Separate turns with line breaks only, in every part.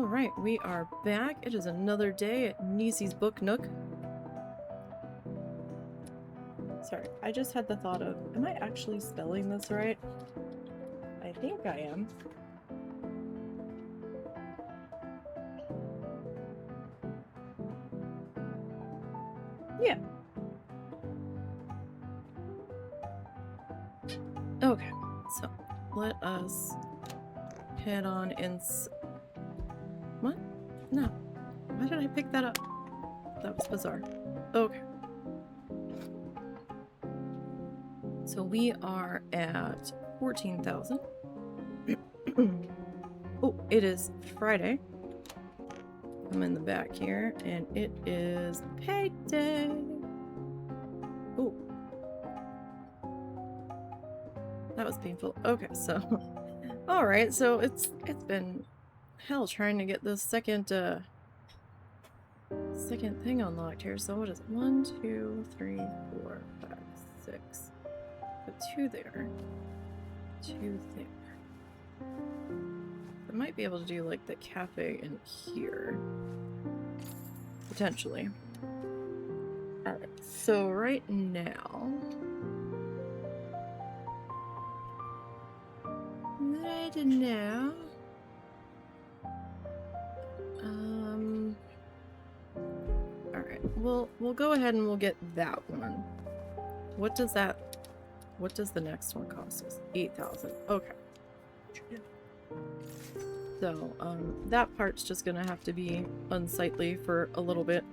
Alright, we are back. It is another day at Nisey's Book Nook. Sorry, I just had the thought of, am I actually spelling this right? I think I am. Yeah. Okay, so let us head on What? No. Why did I pick that up? That was bizarre. Okay. So we are at 14,000. Oh, it is Friday. I'm in the back here, and it is payday. Oh. That was painful. Okay, so alright, so it's been hell trying to get this second thing unlocked here. So what is it? 1, 2, 3, 4, 5, 6. Put 2 there. 2 there. I might be able to do like the cafe in here. Potentially. Alright, so right now. Alright, we'll go ahead and we'll get that one. What does the next one cost us? 8,000. Okay. So, that part's just gonna have to be unsightly for a little bit.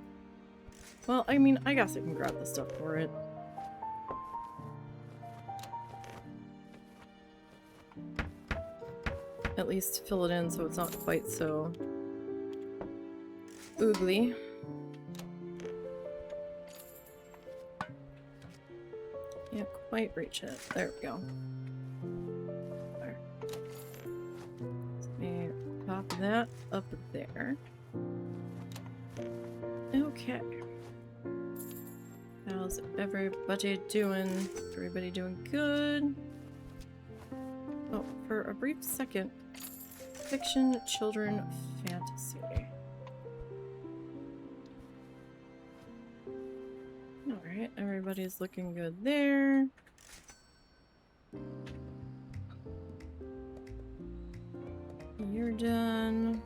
Well, I mean, I guess I can grab the stuff for it. At least fill it in so it's not quite so oogly. Can't quite reach it. There we go. There. Let me pop that up there. Okay. How's everybody doing? Everybody doing good? Oh, for a brief second. Fiction, children, fantasy. Alright, everybody's looking good there. You're done.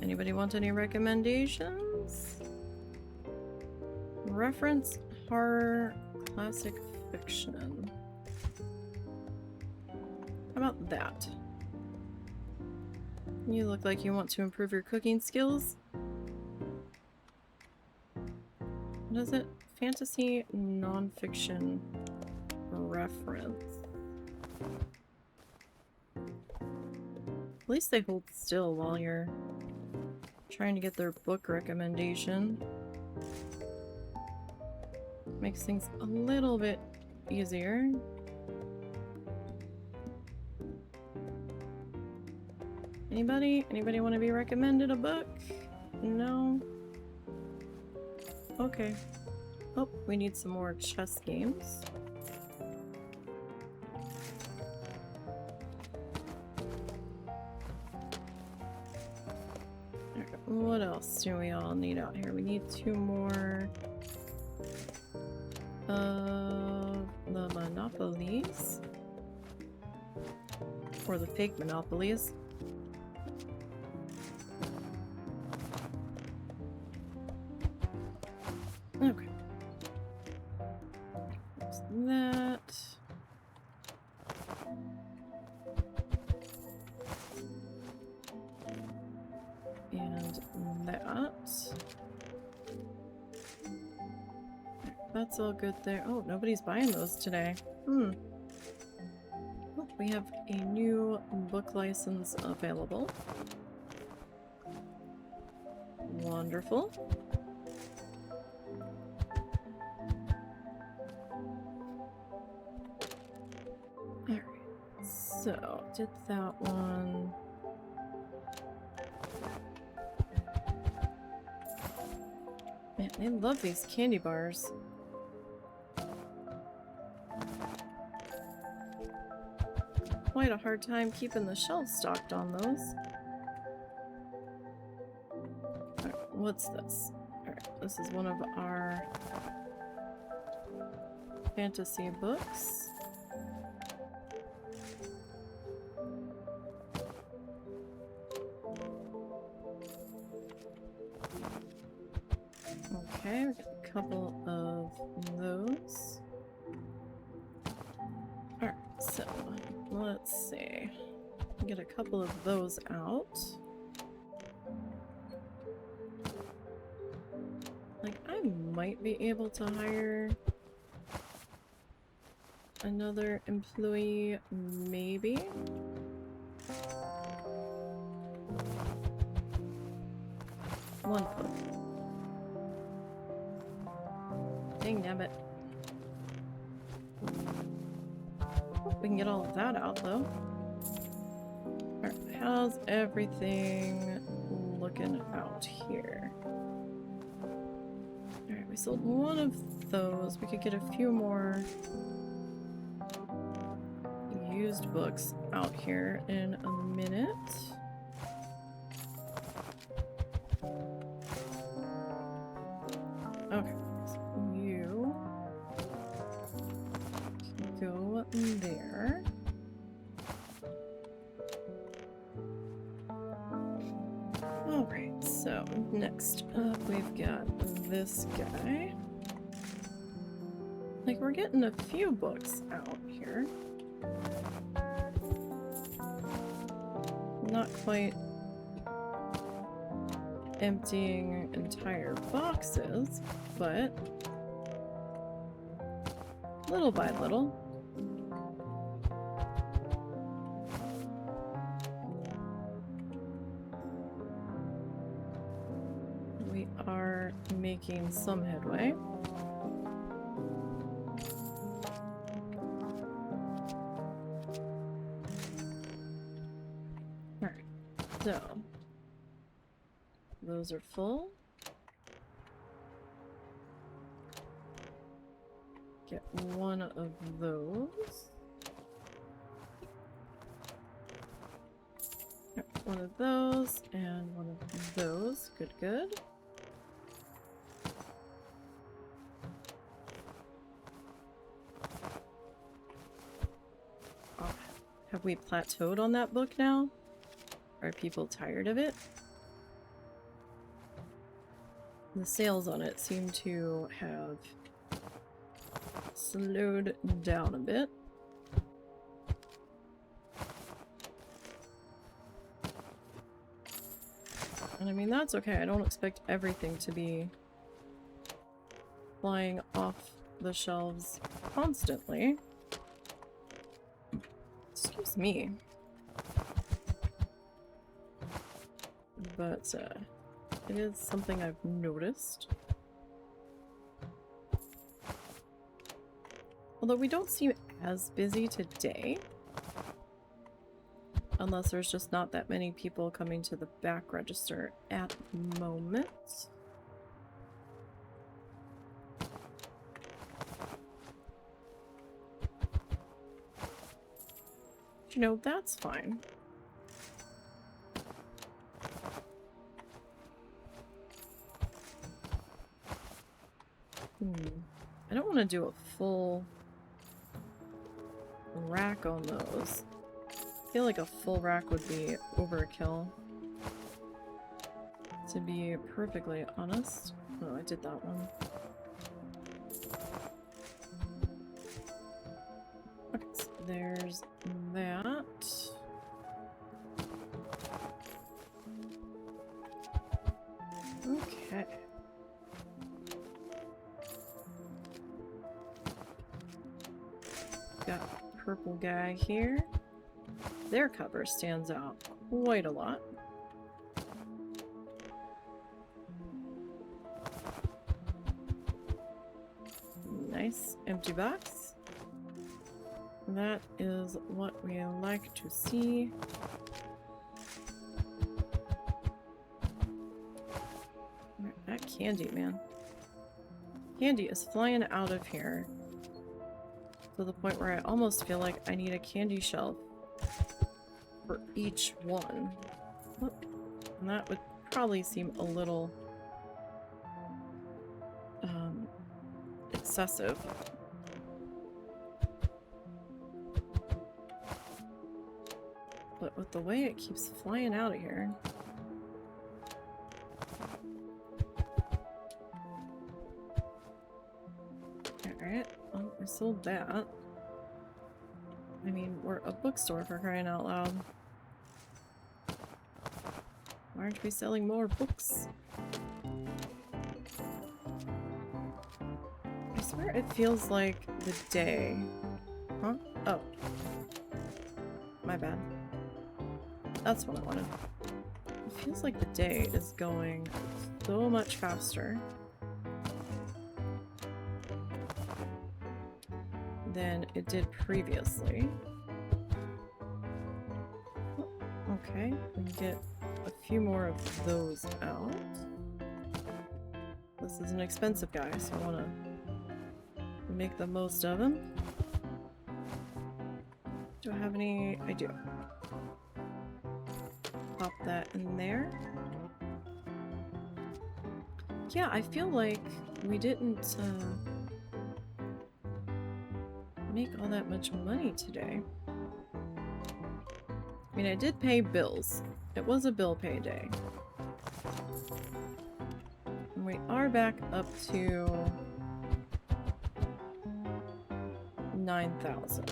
Anybody want any recommendations? Reference, horror, classic fiction. How about that? You look like you want to improve your cooking skills. What is it? Fantasy, non-fiction, reference. At least they hold still while you're trying to get their book recommendation. Makes things a little bit easier. Anybody want to be recommended a book? No? Okay. Oh, we need some more chess games. Alright, what else do we all need out here? We need 2 more of the monopolies. Or the fake monopolies. Okay. There's that. And that. That's all good there. Oh, nobody's buying those today. Oh, we have a new book license available. Wonderful. Alright, so did that one. Man, I love these candy bars. Quite a hard time keeping the shelves stocked on those. what's this? Alright, this is one of our fantasy books. Okay, we got a couple of those. Alright, so let's see. Get a couple of those out. Like, I might be able to hire another employee, maybe. One book. Dang nabbit. We can get all of that out though. Alright, how's everything looking out here? Alright, we sold one of those. We could get a few more used books out here in a minute. Okay, so you can go there. Alright, so next up we've got this guy. Like, we're getting a few books out here. Not quite emptying entire boxes, but little by little. We are making some headway. Alright, so those are full. Get one of those. Yep, one of those and one of those. Good, good. Oh, have we plateaued on that book now? Are people tired of it? The sales on it seem to have slowed down a bit. And I mean, that's okay. I don't expect everything to be flying off the shelves constantly. Excuse me. But, it is something I've noticed. Although we don't seem as busy today. Unless there's just not that many people coming to the back register at the moment. You know, that's fine. I don't want to do a full rack on those. I feel like a full rack would be overkill, to be perfectly honest. Oh, I did that one. Okay, so there's that. Okay. Got a purple guy here. Their cover stands out quite a lot. Nice empty box. That is what we like to see. That candy, man. Candy is flying out of here. To the point where I almost feel like I need a candy shelf for each one. And that would probably seem a little excessive. But with the way it keeps flying out of here. Alright, well, I sold that. I mean, we're a bookstore for crying out loud. Why aren't we selling more books? I swear it feels like the day. Huh? Oh. My bad. That's what I wanted. It feels like the day is going so much faster than it did previously. Oh, okay, we can get a few more of those out. This is an expensive guy, so I want to make the most of him. Do I have any? I do. Pop that in there. Yeah, I feel like we didn't make all that much money today. I mean, I did pay bills. It was a bill pay day. And we are back up to 9,000.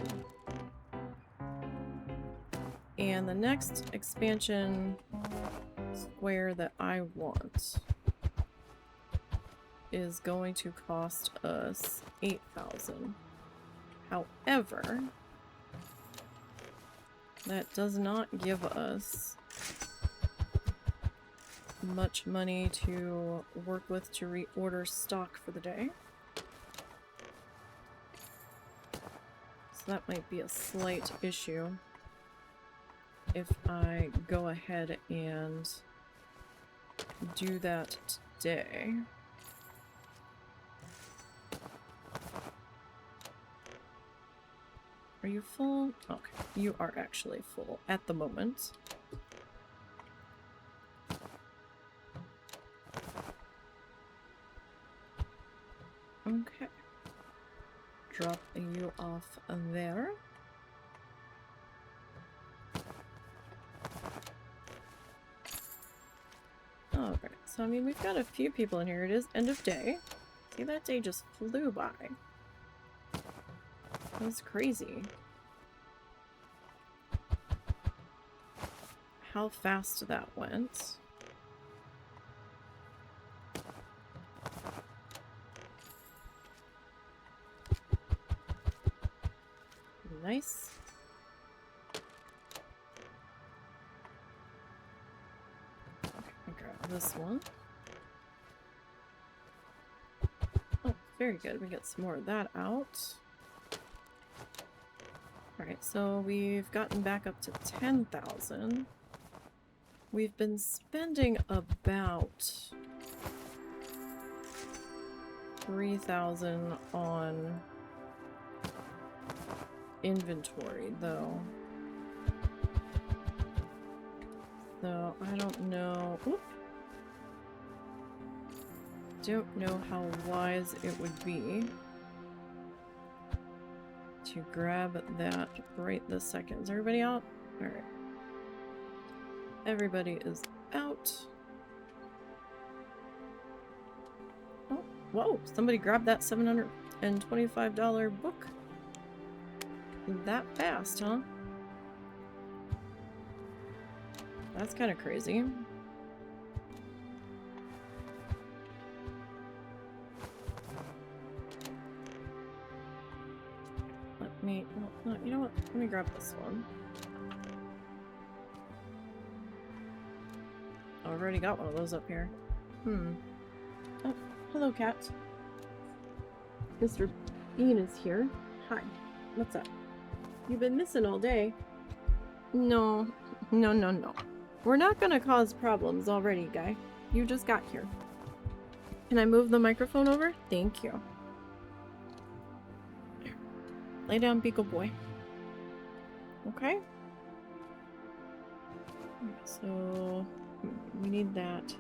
And the next expansion square that I want is going to cost us 8,000. However, that does not give us much money to work with to reorder stock for the day. So that might be a slight issue if I go ahead and do that today. Are you full? Okay, you are actually full at the moment. Okay. Drop you off there. Alright, so I mean, we've got a few people in here. It is end of day. See, that day just flew by. That was crazy. How fast that went. Nice. Okay, I'll grab this one. Oh, very good. We get some more of that out. Alright, so we've gotten back up to 10,000. We've been spending about 3,000 on inventory, though. So, I don't know. Oop. Don't know how wise it would be to grab that right this second. Is everybody out? Alright. Everybody is out. Oh, whoa! Somebody grabbed that $725 book. That fast, huh? That's kind of crazy. Let me... No, you know what? Let me grab this one. Oh, I've already got one of those up here. Oh, hello, cat. Mr. Bean is here. Hi. What's up? You've been missing all day. No. No, no, no. We're not gonna cause problems already, guy. You just got here. Can I move the microphone over? Thank you. Lay down, Beagle boy. Okay. So we need that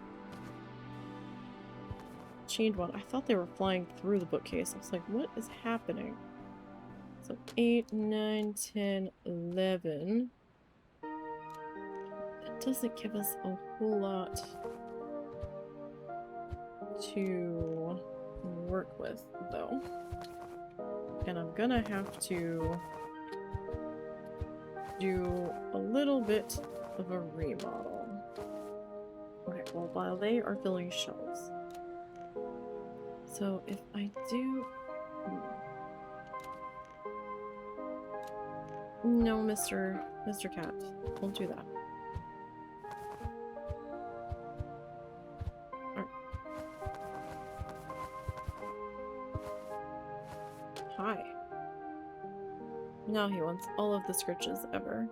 chained one. I thought they were flying through the bookcase. I was like, what is happening? So 8, 9, 10, 11. That doesn't give us a whole lot to work with, though. And I'm gonna have to do a little bit of a remodel. Okay, well, while they are filling shelves. So if I do... No, Mr. Cat. Don't do that. Hi. Now he wants all of the scritches ever.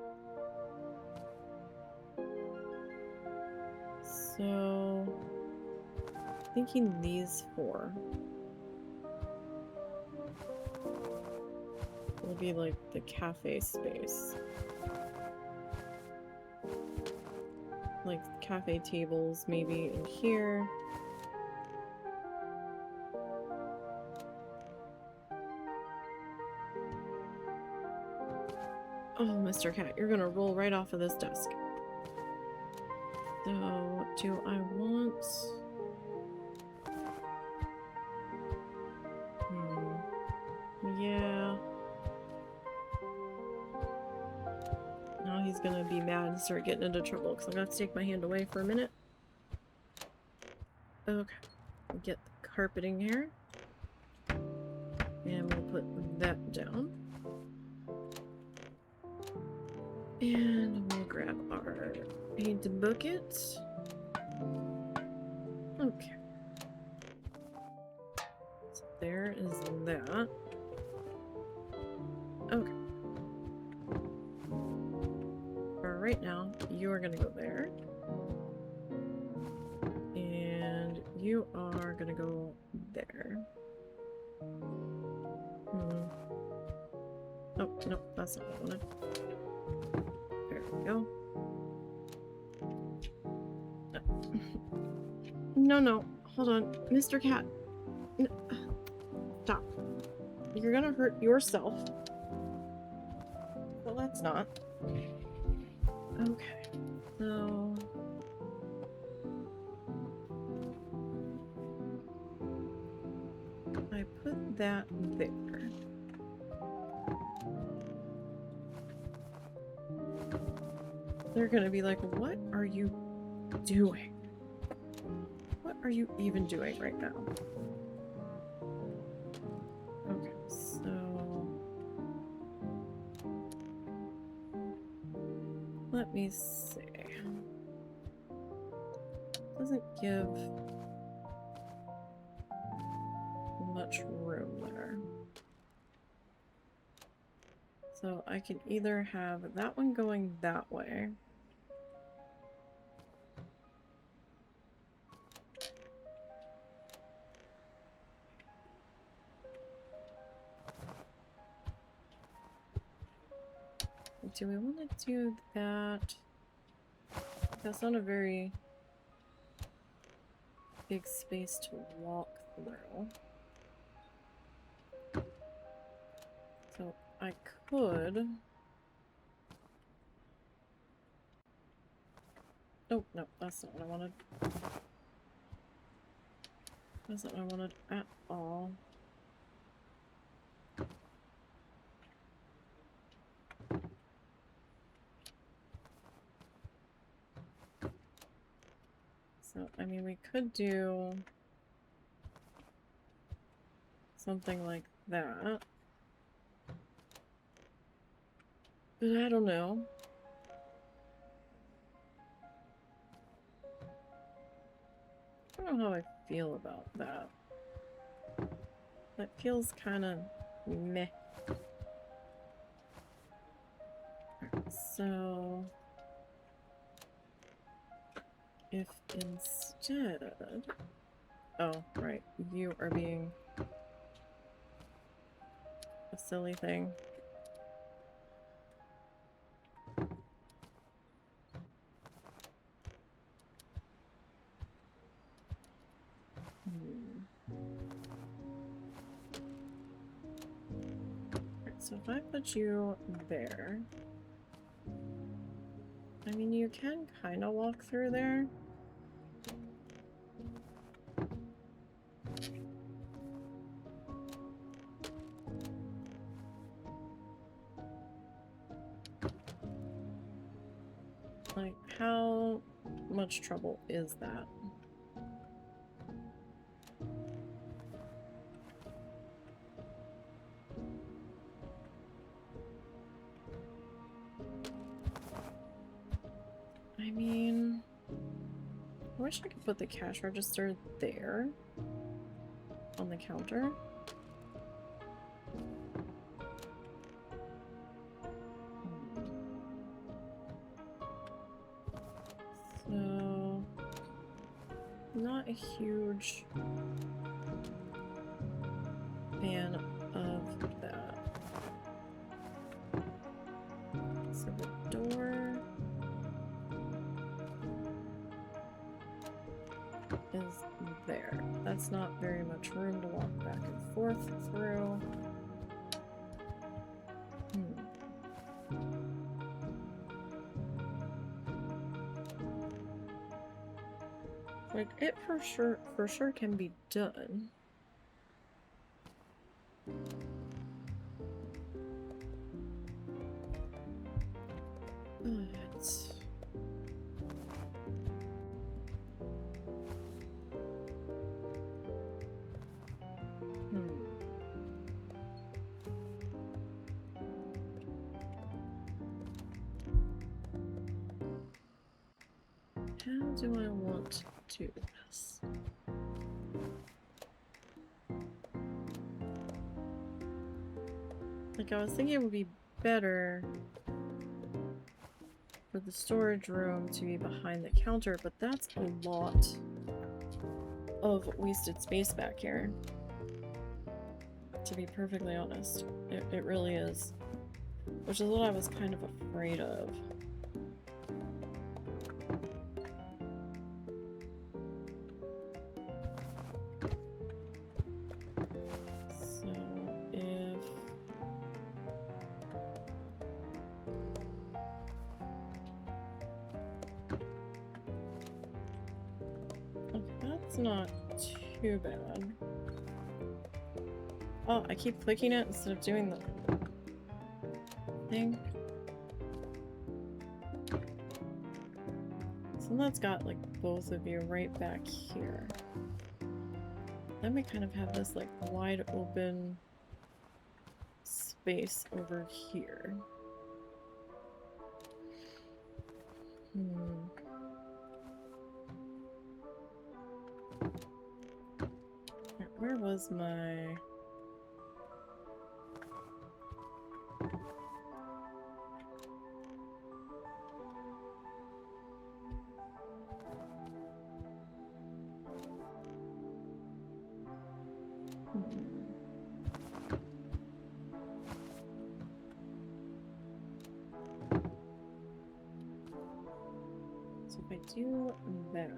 So... thinking these 4 will be like the cafe space. Like cafe tables maybe in here. Oh, Mr. Cat, you're gonna roll right off of this desk. So, do I want... Yeah. Now he's gonna be mad and start getting into trouble because I'm gonna have to take my hand away for a minute. Okay. Get the carpeting here. And we'll put that down. And we'll grab our paint bucket. Okay. So there is that. Okay. For right now, you are gonna go there. And you are gonna go there. Oh, no, that's not what I wanted. There we go. No, hold on. Mr. Cat. No. Stop. You're gonna hurt yourself. Well, that's not. Okay. So... I put that there. They're gonna be like, what are you doing? What are you even doing right now? Okay, so... let me see. Doesn't give much room there. So I can either have that one going that way. Do we want to do that? That's not a very big space to walk through. So I could... oh, no, that's not what I wanted. That's not what I wanted at all. So, I mean, we could do something like that. But I don't know. I don't know how I feel about that. That feels kind of meh. So... if instead... oh, right. You are being a silly thing. So if I put you there, I mean, you can kind of walk through there. Like, how much trouble is that? I mean, I wish I could put the cash register there on the counter. So, not a huge fan of that. So the door is there. That's not very much room to walk back and forth through. Like, it for sure can be done. But how do I want to do this? Like, I was thinking it would be better for the storage room to be behind the counter, but that's a lot of wasted space back here. To be perfectly honest, it really is. Which is what I was kind of afraid of. So, if that's not too bad. Oh, I keep clicking it instead of doing the thing. So that's got like both of you right back here. Then we kind of have this like wide open space over here. Where was my... So if I do that...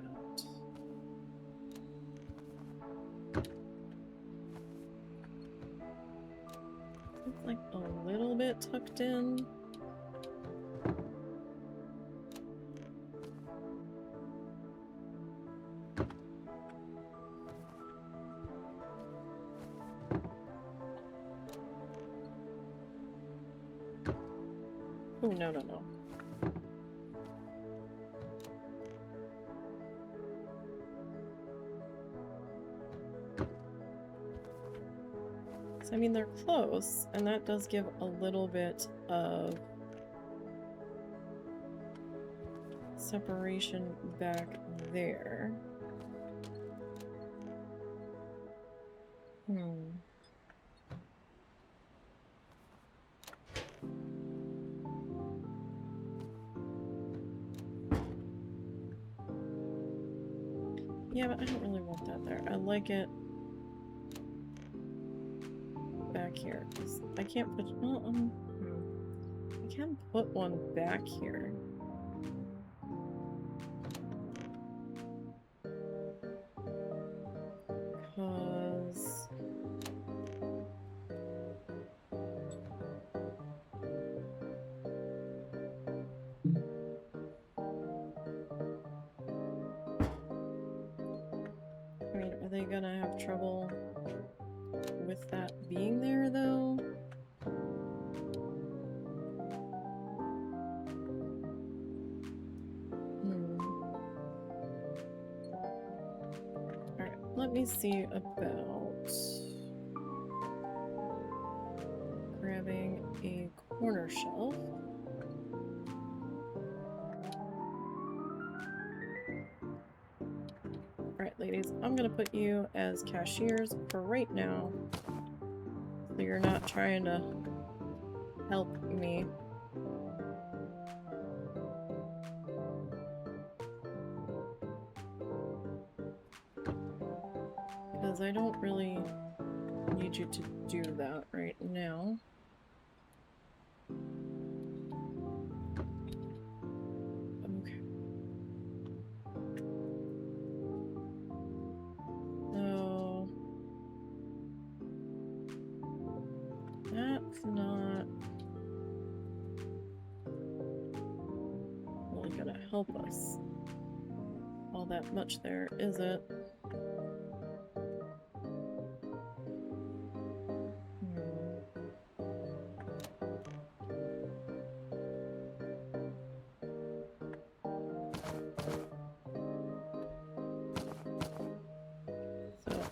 It's like a little bit tucked in. Oh, no, no, no. So, I mean, they're close, and that does give a little bit of separation back there. Yeah, but I don't really want that there. I like it back here. 'Cause I can't put... Well, I can put one back here. Because... they gonna have trouble with that being there, though? Alright, let me see about grabbing a corner shelf. Alright, ladies, I'm gonna put you as cashiers for right now, so you're not trying to help me. Because I don't really need you to do that right now. Okay. So that's not really gonna help us all that much there, is it?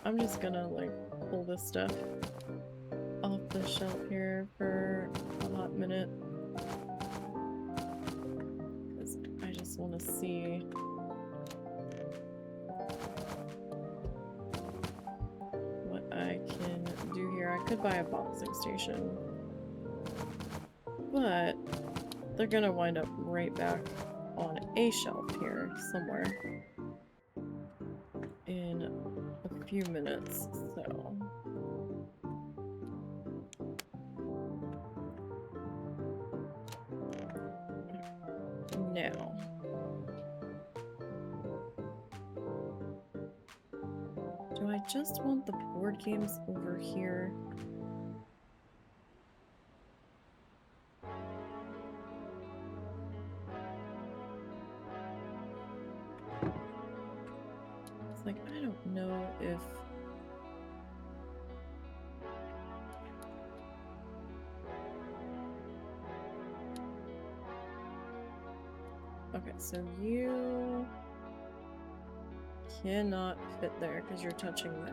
I'm just gonna like pull this stuff off the shelf here for a hot minute, because I just want to see what I can do here. I could buy a boxing station, but they're gonna wind up right back on a shelf here somewhere in a few minutes, so now do I just want the board games over here? It's like, I don't know if okay, so you cannot fit there because you're touching that.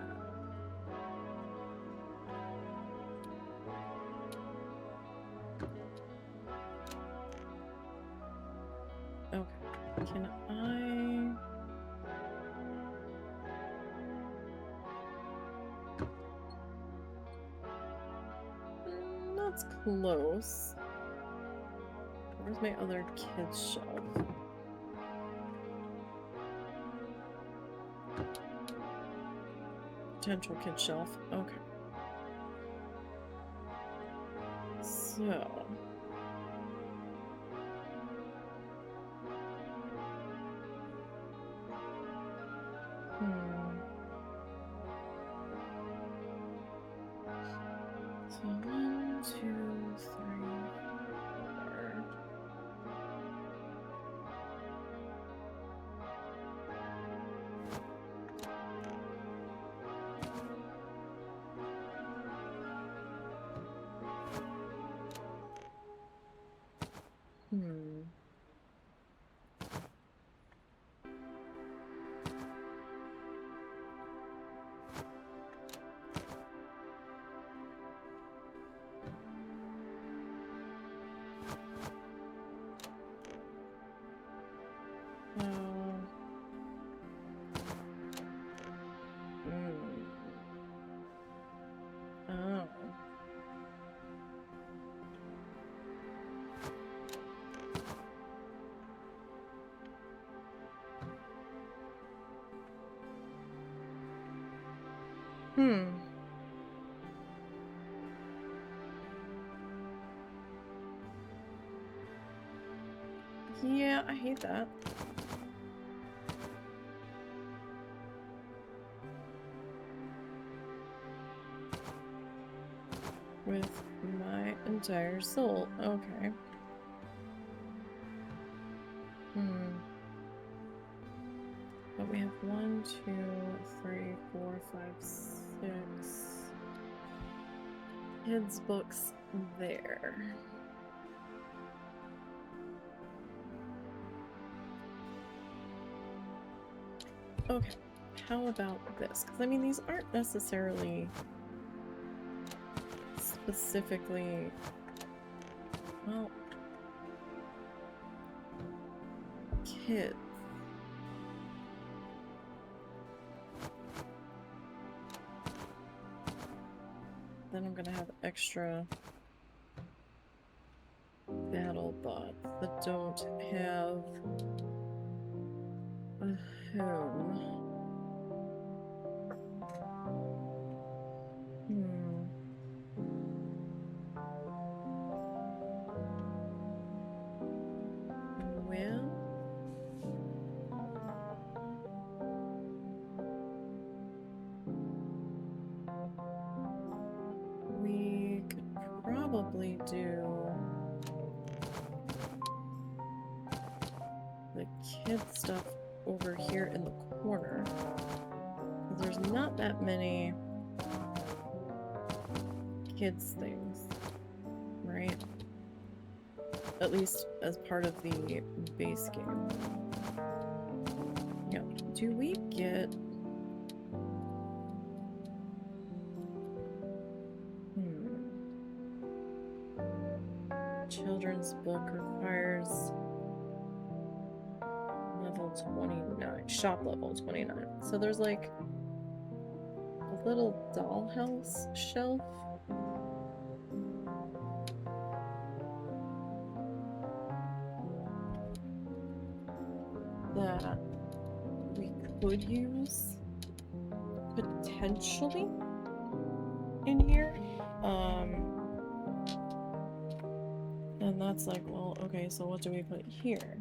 Okay, can I... That's close. Where's my other kids' shelf? Potential kid shelf. Okay. So... So 1, 2, 3, 4. Oh. Yeah, I hate that. With my entire soul. Okay. But we have 1, 2, 3, 4, 5, 6 kids' books there. Okay, how about this? Because I mean, these aren't necessarily specifically, well, kids. Then I'm gonna have extra battle bots that don't have a home. Well, we could probably do the kid stuff over here in the corner. There's not that many kids things, right? At least as part of the base game. Yeah. Do we get... Children's book requires level 29. Shop level 29. So there's like a little dollhouse shelf. That we could use potentially in here. And that's like, well, okay, so what do we put here?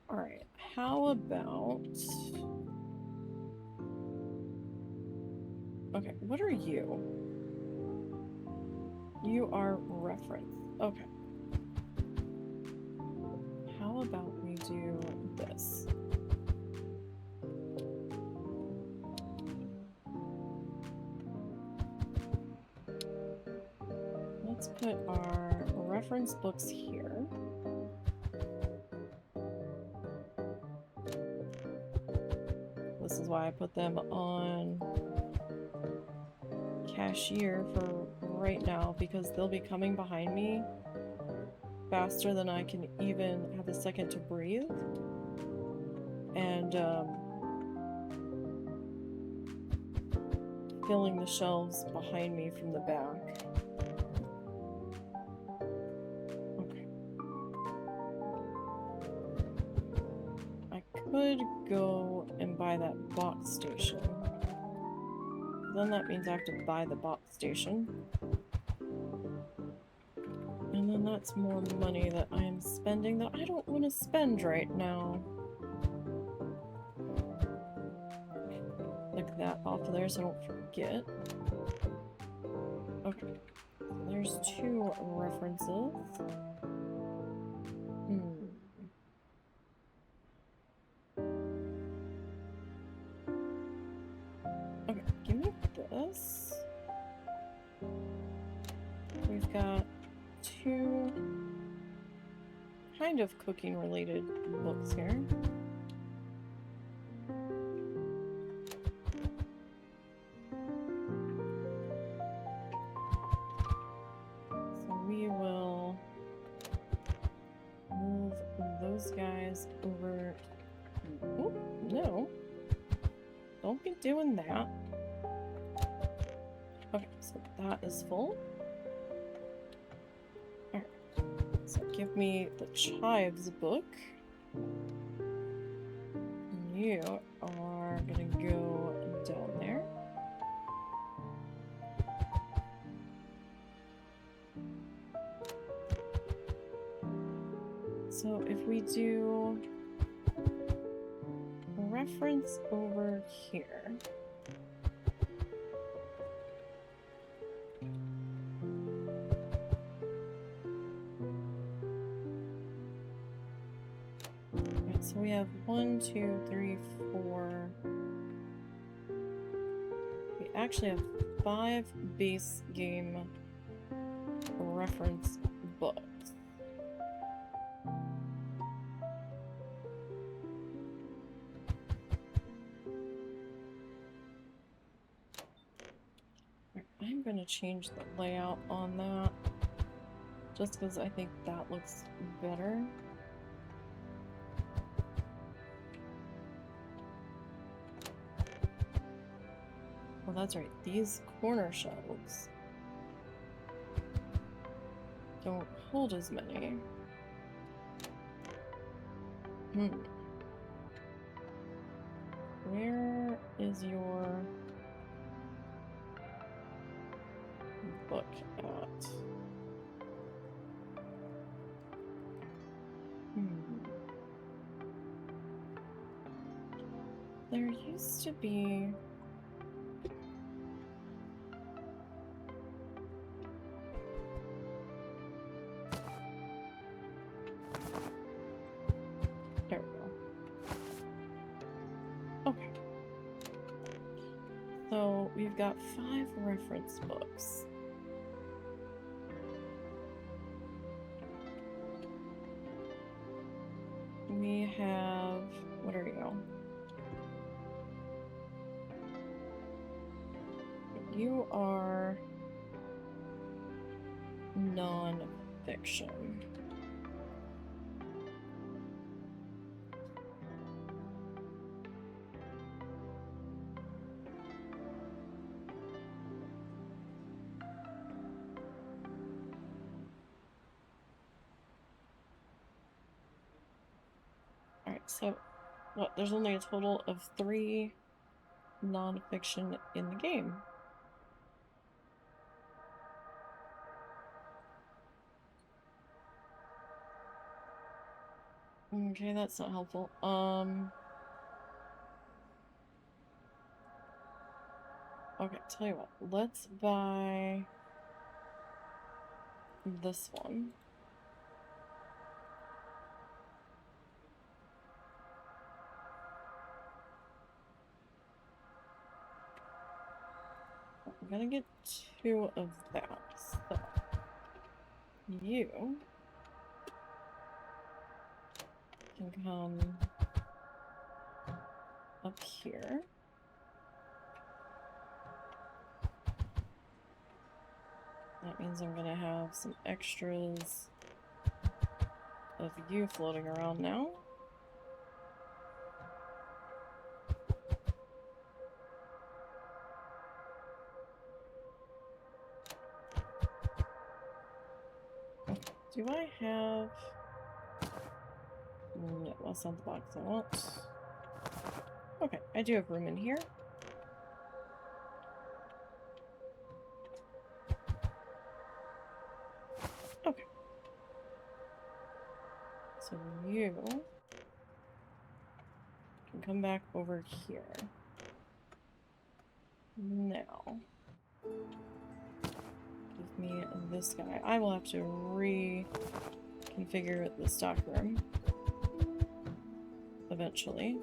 Alright, how about... Okay, what are you? You are reference. Okay. How about we do this? Let's put our reference books here. This is why I put them on cashier for right now, because they'll be coming behind me faster than I can even have a second to breathe. And filling the shelves behind me from the back. Okay. I could go and buy that box station. Then that means I have to buy the box station. And then that's more money that I am spending that I don't want to spend right now. Like that off of there so I don't forget. Okay. There's 2 references. Okay, give me this. We've got 2 kind of cooking related books here. So we will move those guys over. Oh, no. Don't be doing that. Okay, so that is full. Alright. So give me the Chives book. You are gonna go down there. So if we do reference over here. So we have 1, 2, 3, 4. We actually have 5 base game reference books. I'm going to change the layout on that just because I think that looks better. Well, that's right. These corner shelves don't hold as many. Where is your book at? There used to be... There we go. Okay. So we've got 5 reference books. We have... What are you? You are non-fiction. Alright, so what? There's only a total of 3 non-fiction in the game. Okay, that's not helpful. Okay, tell you what, let's buy this one. I'm gonna get 2 of that, so you can come up here. That means I'm gonna have some extras of you floating around now. Do I have... No, that's not the box I want. Okay, I do have room in here. Okay. So you can come back over here. Now, give me this guy. I will have to reconfigure the stockroom eventually.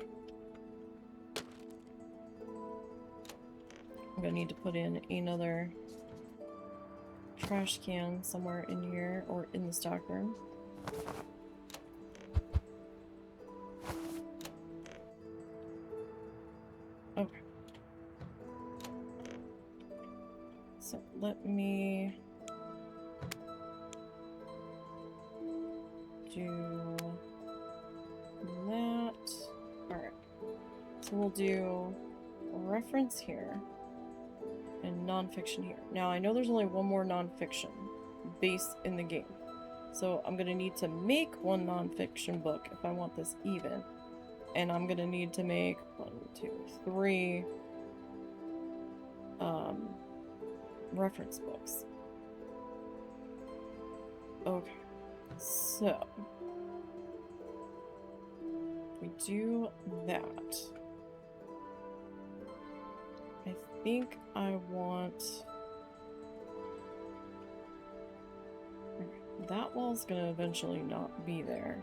I'm gonna need to put in another trash can somewhere in here or in the stockroom. Okay. So let me do that. Alright. So we'll do a reference here and non-fiction here. Now I know there's only one more non-fiction base in the game. So I'm gonna need to make 1 non-fiction book if I want this even. And I'm gonna need to make 1, 2, 3 reference books. Okay, so we do that. I think I want... That wall's gonna eventually not be there.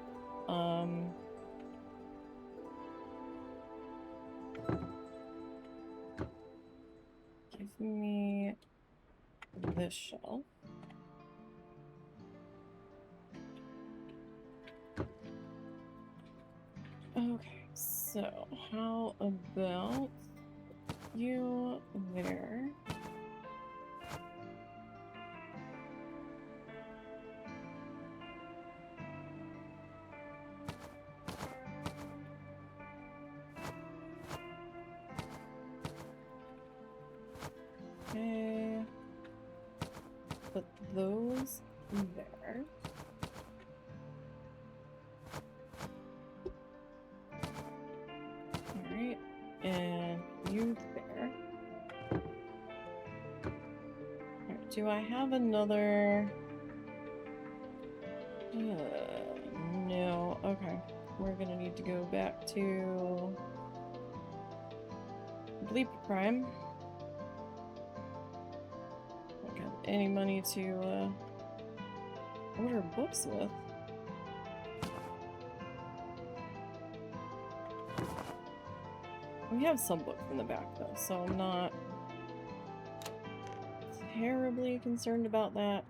give me this shelf. Okay, so how about you there? Okay. Put those there. Alright, and you there. Alright, do I have another... no. Okay. We're gonna need to go back to... Bleep Prime. Don't have any money to, order books with. We have some books in the back though, so I'm not terribly concerned about that.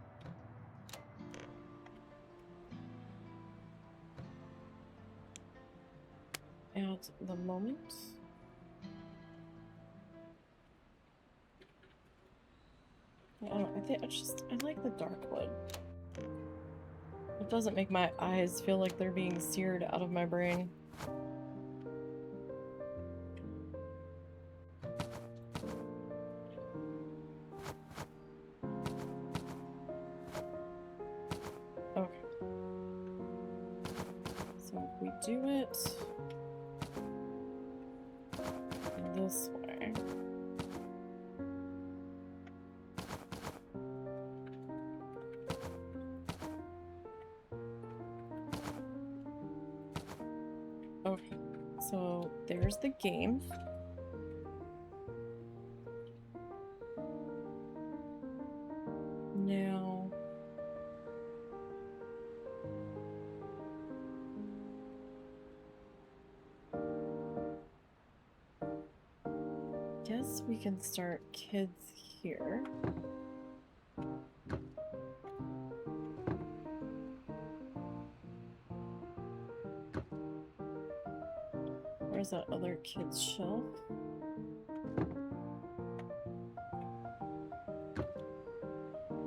At the moment. I don't know, I think I like the dark wood. It doesn't make my eyes feel like they're being seared out of my brain. Okay. So if we do it this way. Okay, so there's the game. Now, guess we can start kids here. Where's that other kid's shelf?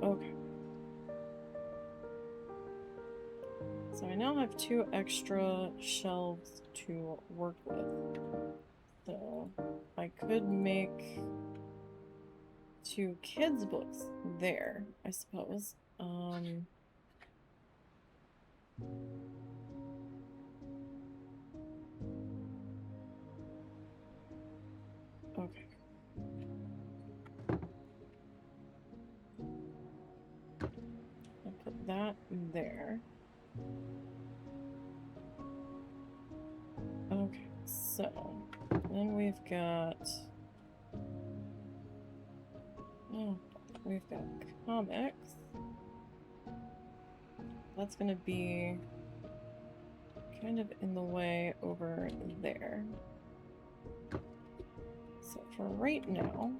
Okay. So I now have 2 extra shelves to work with. So I could make 2 kids' books there, I suppose. Okay. I'll put that there. Okay, so then we've got... oh, we've got comics. That's gonna be kind of in the way over there. So for right now,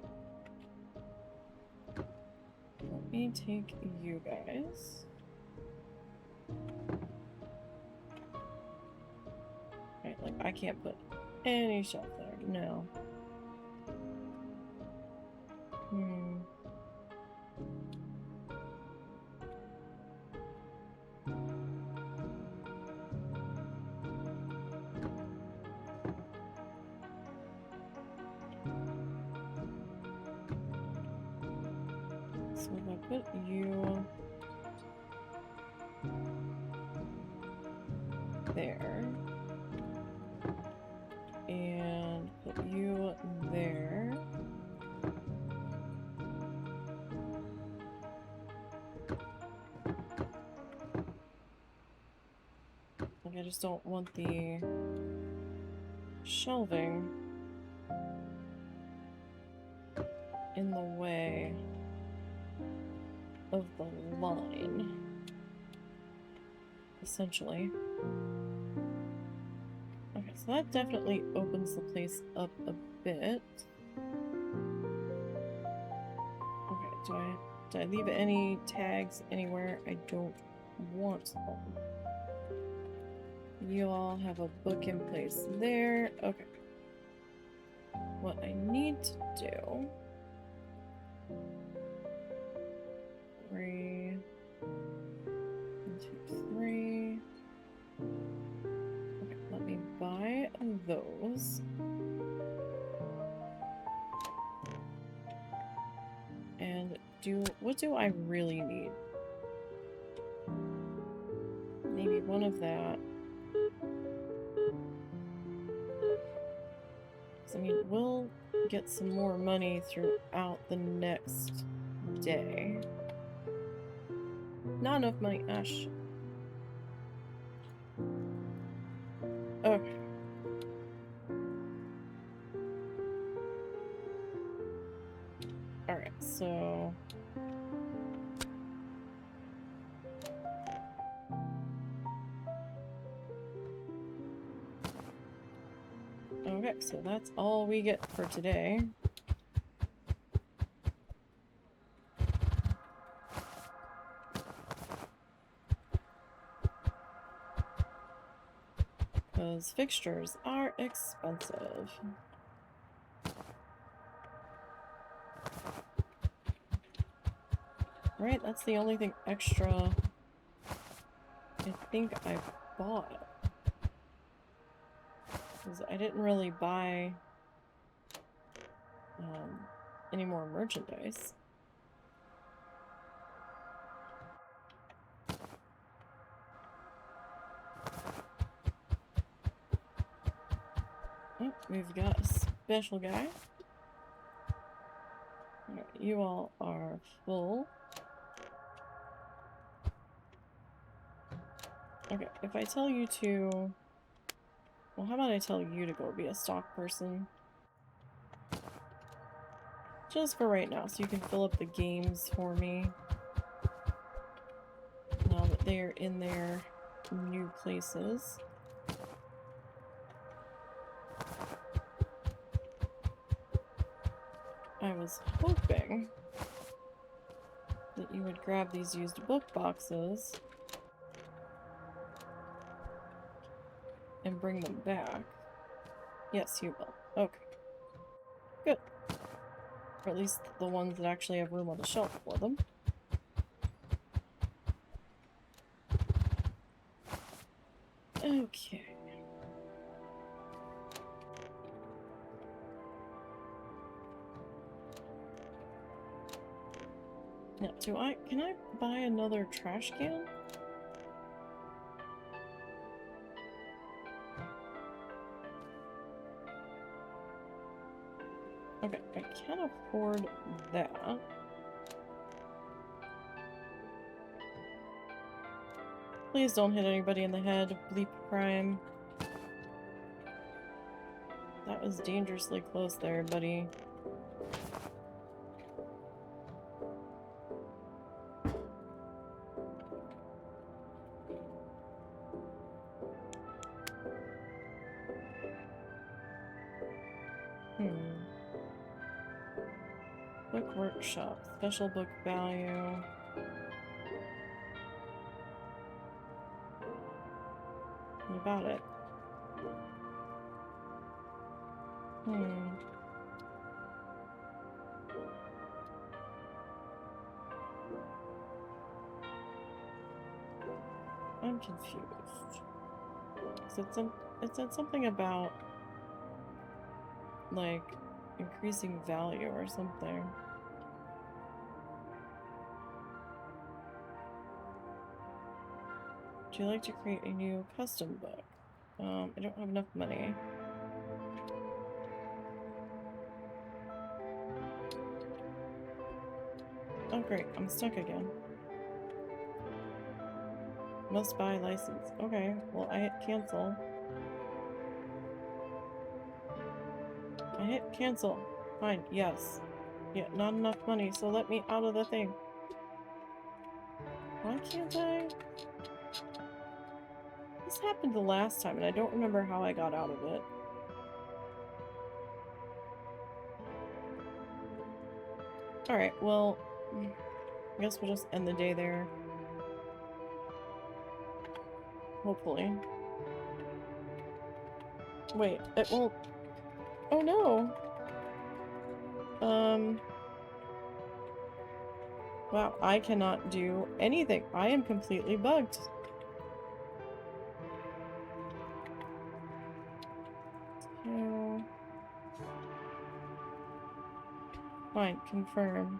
let me take you guys. Right, like I can't put any shelf there, no. So if I put you there and put you there, like I just don't want the shelving in the way of the line, essentially. Okay, so that definitely opens the place up a bit. Did I leave any tags anywhere? I don't want them. You all have a book in place there. Okay. What I need to do... 3... 1, 2, 3... Okay, let me buy those. And what do I really need? Maybe one of that. I mean, we'll get some more money throughout the next day. Not enough money. Ash. Okay. Alright, so... Okay, so that's all we get for today. Because fixtures are expensive. Right, that's the only thing extra I think I bought. Because I didn't really buy any more merchandise. Oh, we've got a special guy. Alright, you all are full. Okay, if I tell you to... Well, how about I tell you to go be a stock person? Just for right now, so you can fill up the games for me. Now that they're in their new places. I was hoping that you would grab these used book boxes and bring them back. Yes, you will. Okay. Good. Or at least the ones that actually have room on the shelf for them. Okay. Now, can I buy another trash can? Okay, I can afford that. Please don't hit anybody in the head, bleep prime. That was dangerously close there, buddy. Book workshop, special book value. What about it? I'm confused. So it said something about, like, increasing value or something. Would you like to create a new custom book? I don't have enough money. Oh great, I'm stuck again. Must buy license. Okay, well I hit cancel. I hit cancel. Fine, yes. Yeah, not enough money, so let me out of the thing. Why can't I? This happened the last time, and I don't remember how I got out of it. Alright, well, I guess we'll just end the day there. Hopefully. Wait, it won't... Oh no! Wow, I cannot do anything. I am completely bugged. So... Fine, confirm.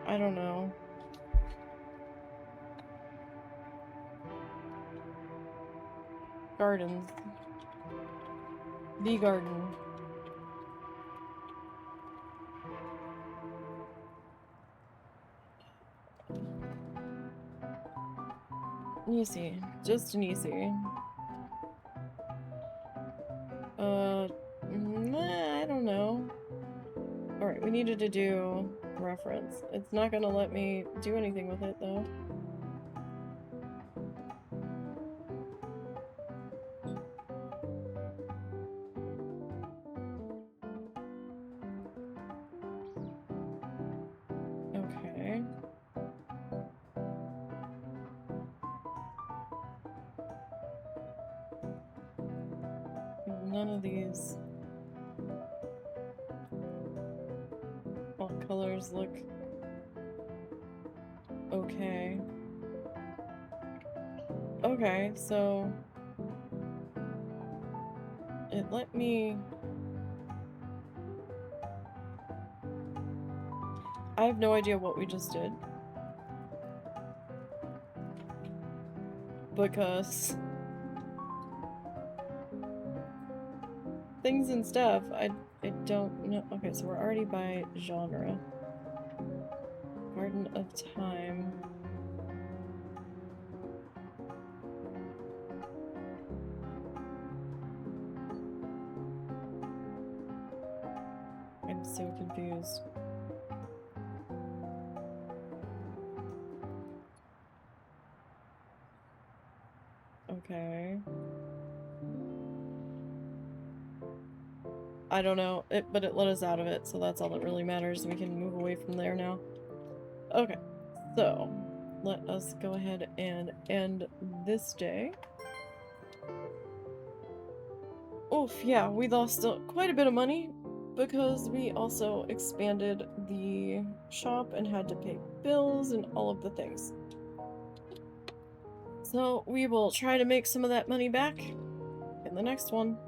I don't know. Gardens. The garden. Easy. Just an easy. I don't know. Alright, we needed to do reference. It's not gonna let me do anything with it, though. Okay. None of these... all colors look... okay. Okay, so... it let me... I have no idea what we just did. Because... things and stuff, I don't know. Okay, so we're already by genre. Garden of Time. I'm so confused. Okay. I don't know, but it let us out of it, so that's all that really matters. We can move away from there now. Okay, so let us go ahead and end this day. Oof, yeah, we lost quite a bit of money because we also expanded the shop and had to pay bills and all of the things. So we will try to make some of that money back in the next one.